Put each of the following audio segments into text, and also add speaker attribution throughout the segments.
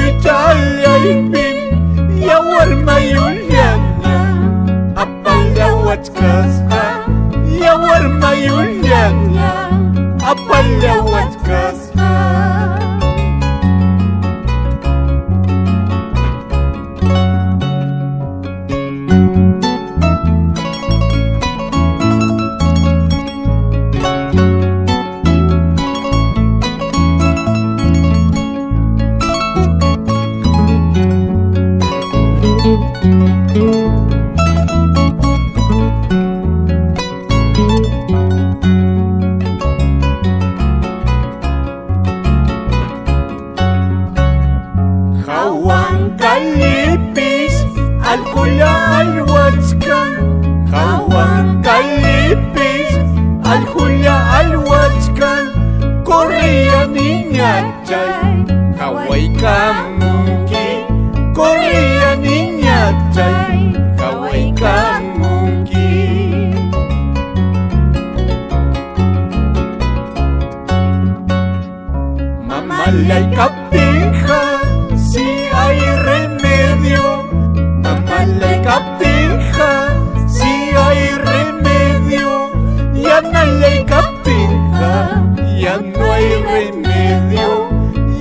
Speaker 1: Italyaypim yawarmayullana apallawach kasqa yawarmayullana apallawach kasqa Kallipis alkulla alwachkan Hawan kallipis alkulla alwachkan Corría niñachay hawaykamunki Corría niñachay hawaykamunki Mamalay kapinja si hay remedio, mamalay kapinja, si hay remedio, ya no hay kapinja, ya no hay remedio,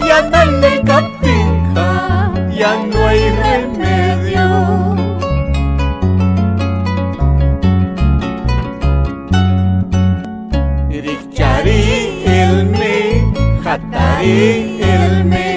Speaker 1: ya no hay kapinja, ya no hay remedio. Rikchari ilmi, hatari ilmi.